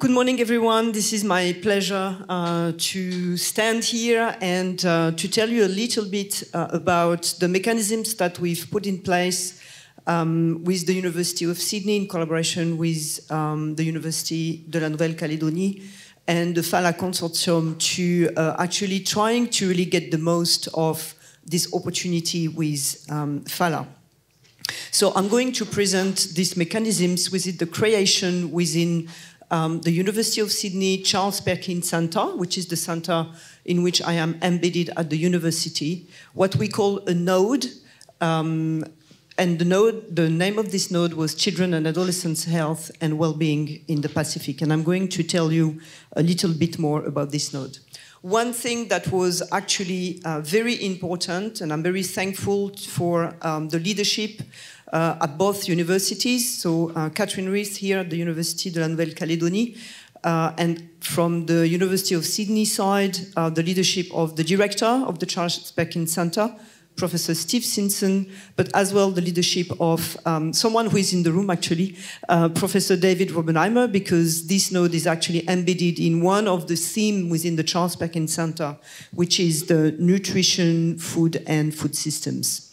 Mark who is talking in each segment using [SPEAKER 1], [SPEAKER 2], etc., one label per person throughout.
[SPEAKER 1] Good morning, everyone. This is my pleasure to stand here and to tell you a little bit about the mechanisms that we've put in place with the University of Sydney in collaboration with the University de la Nouvelle-Calédonie and the Falah consortium to actually trying to really get the most of this opportunity with Falah. So I'm going to present these mechanisms within the creation within the University of Sydney Charles Perkins Centre, which is the centre in which I am embedded at the university, what we call a node. And the name of this node was Children and Adolescents' Health and Wellbeing in the Pacific. And I'm going to tell you a little bit more about this node. One thing that was actually very important, and I'm very thankful for the leadership at both universities, so Catherine Rees here at the University de la Nouvelle-Calédonie, and from the University of Sydney side, the leadership of the director of the Charles Perkins Centre, Professor Steve Simpson, but as well the leadership of someone who is in the room actually, Professor David Robenheimer, because this node is actually embedded in one of the themes within the Charles Perkins Centre, which is the nutrition, food and food systems.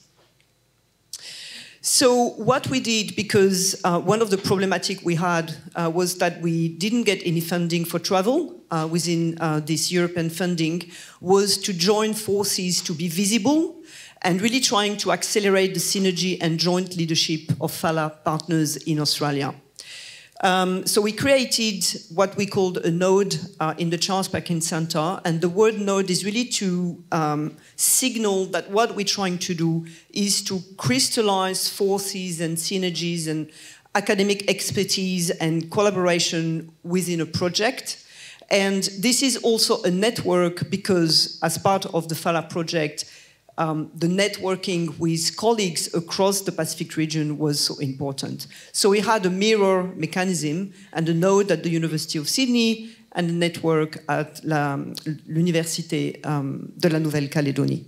[SPEAKER 1] So what we did, because one of the problematic we had was that we didn't get any funding for travel within this European funding, was to join forces to be visible and really trying to accelerate the synergy and joint leadership of Falah partners in Australia. So we created what we called a node in the Charles Perkins Centre, and the word node is really to signal that what we're trying to do is to crystallize forces and synergies and academic expertise and collaboration within a project. And this is also a network because as part of the Falah project, the networking with colleagues across the Pacific region was so important. So we had a mirror mechanism and a node at the University of Sydney and a network at l'Université de la Nouvelle-Calédonie.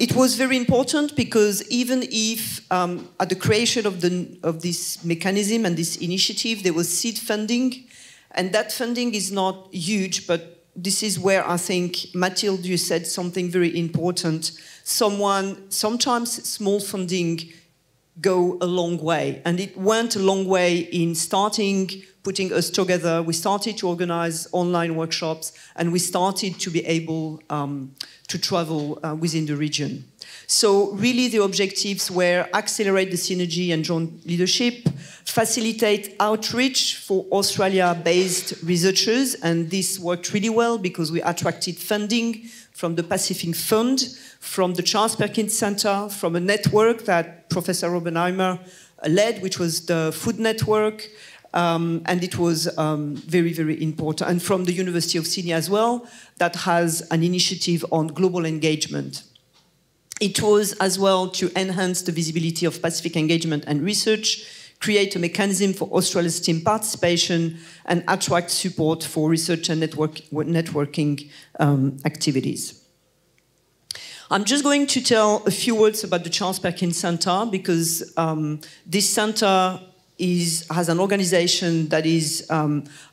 [SPEAKER 1] It was very important because even if at the creation of this mechanism and this initiative, there was seed funding, and that funding is not huge, but this is where I think, Mathilde, you said something very important. Sometimes small funding go a long way. And it went a long way in putting us together. We started to organize online workshops, and we started to be able to travel within the region. So really the objectives were accelerate the synergy and joint leadership, facilitate outreach for Australia-based researchers, and this worked really well because we attracted funding from the Pacific Fund, from the Charles Perkins Centre, from a network that Professor Robenheimer led, which was the Food Network, and it was very, very important. And from the University of Sydney as well, that has an initiative on global engagement. It was as well to enhance the visibility of Pacific engagement and research, create a mechanism for Australia's team participation, and attract support for research and networking activities. I'm just going to tell a few words about the Charles Perkins Centre because this centre has an organization that is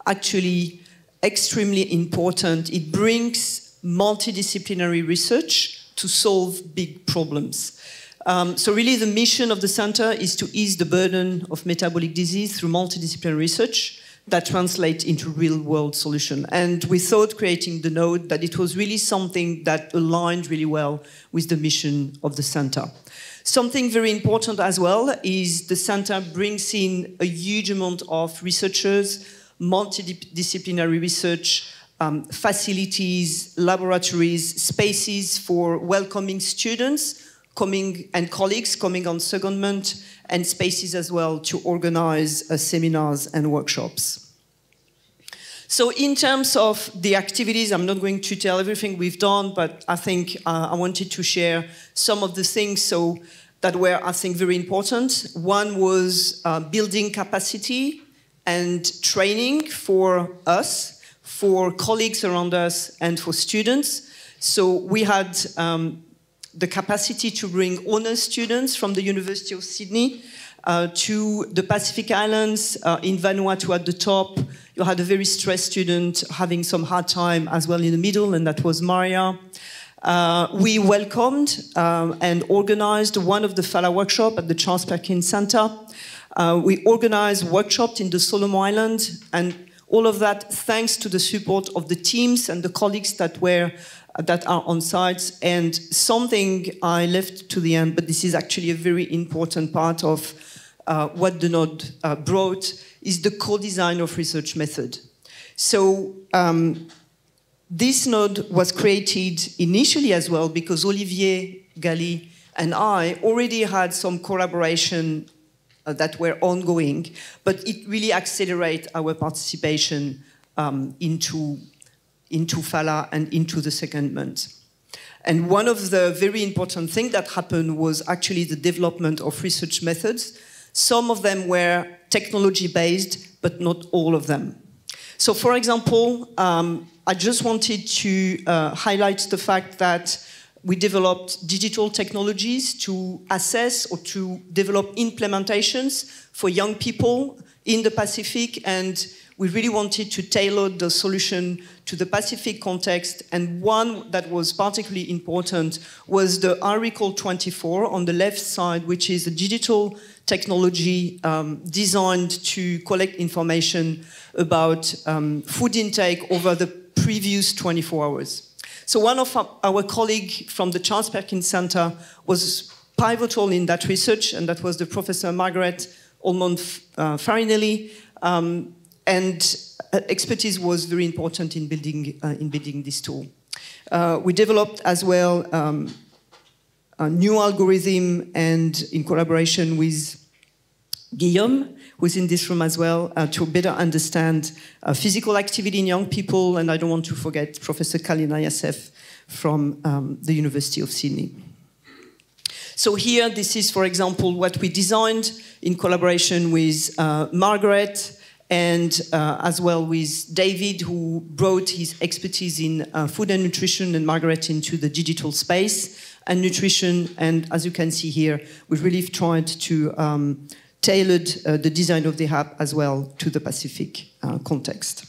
[SPEAKER 1] actually extremely important. It brings multidisciplinary research to solve big problems. So really the mission of the centre is to ease the burden of metabolic disease through multidisciplinary research that translates into real-world solution. And we thought, creating the node, that it was really something that aligned really well with the mission of the centre. Something very important as well is the centre brings in a huge amount of researchers, multidisciplinary research, facilities, laboratories, spaces for welcoming students and colleagues coming on secondment, and spaces as well to organize seminars and workshops. So in terms of the activities, I'm not going to tell everything we've done, but I think I wanted to share some of the things that were, I think, very important. One was building capacity and training for us, for colleagues around us, and for students. So we had the capacity to bring honours students from the University of Sydney to the Pacific Islands, in Vanuatu at the top, You had a very stressed student having some hard time as well in the middle, and that was Maria. We welcomed and organized one of the Falah workshops at the Charles Perkins Center. We organized workshops in the Solomon Islands, and all of that thanks to the support of the teams and the colleagues that are on site. And something I left to the end, but this is actually a very important part of what the node brought, is the co-design of research method. So this node was created initially as well because Olivier, Gali, and I already had some collaboration that were ongoing, but it really accelerated our participation into Falah and into the second month. And one of the very important things that happened was actually the development of research methods. Some of them were technology-based, but not all of them. So for example, I just wanted to highlight the fact that we developed digital technologies to assess or to develop implementations for young people in the Pacific, and we really wanted to tailor the solution to the Pacific context. And one that was particularly important was the iRecall 24 on the left side, which is a digital technology designed to collect information about food intake over the previous 24 hours. So one of our colleagues from the Charles Perkins Center was pivotal in that research, and that was the Professor Margaret Farinelli, and expertise was very important in building this tool. We developed as well a new algorithm, and in collaboration with Guillaume, who's in this room as well, to better understand physical activity in young people, and I don't want to forget Professor Kalina Yassef from the University of Sydney. So here, this is, for example, what we designed in collaboration with Margaret, and as well with David, who brought his expertise in food and nutrition, and Margaret into the digital space and nutrition. And as you can see here, we really tried to tailored the design of the app as well to the Pacific context.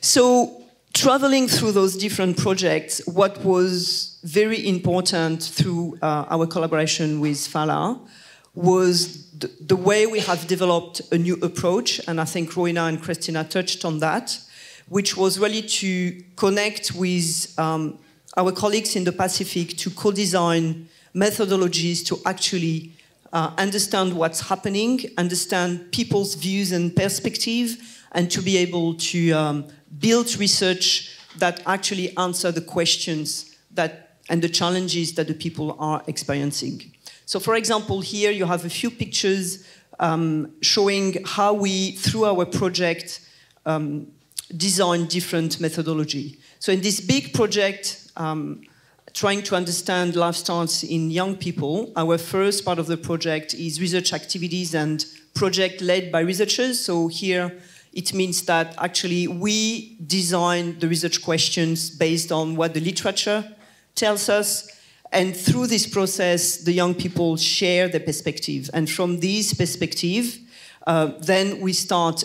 [SPEAKER 1] So traveling through those different projects, what was very important through our collaboration with Falah was the way we have developed a new approach, and I think Roina and Christina touched on that, which was really to connect with our colleagues in the Pacific to co-design methodologies to actually understand what's happening, understand people's views and perspective, and to be able to build research that actually answer the questions and the challenges that the people are experiencing. So for example, here you have a few pictures showing how we, through our project, design different methodology. So in this big project, trying to understand lifestyles in young people, our first part of the project is research activities and project led by researchers. So here it means that actually we design the research questions based on what the literature tells us. And through this process, the young people share their perspective. And from this perspective, then we start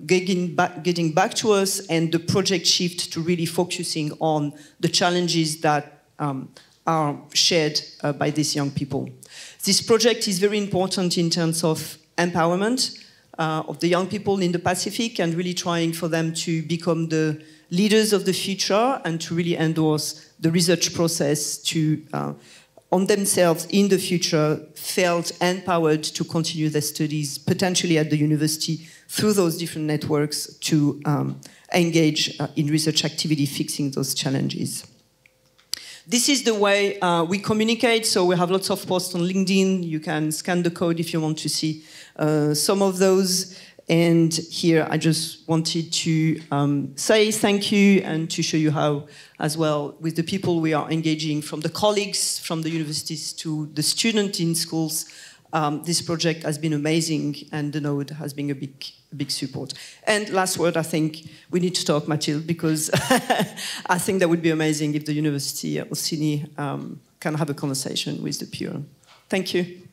[SPEAKER 1] getting back to us, and the project shift to really focusing on the challenges that are shared by these young people. This project is very important in terms of empowerment of the young people in the Pacific, and really trying for them to become the leaders of the future and to really endorse the research process to, on themselves in the future, felt empowered to continue their studies, potentially at the university, through those different networks to engage in research activity, fixing those challenges. This is the way we communicate, so we have lots of posts on LinkedIn. You can scan the code if you want to see some of those. And here I just wanted to say thank you and to show you how, as well, with the people we are engaging, from the colleagues from the universities to the students in schools, this project has been amazing, and the node has been a big support. And last word, I think we need to talk, Mathilde, because I think that would be amazing if the University of Sydney can have a conversation with the peer. Thank you.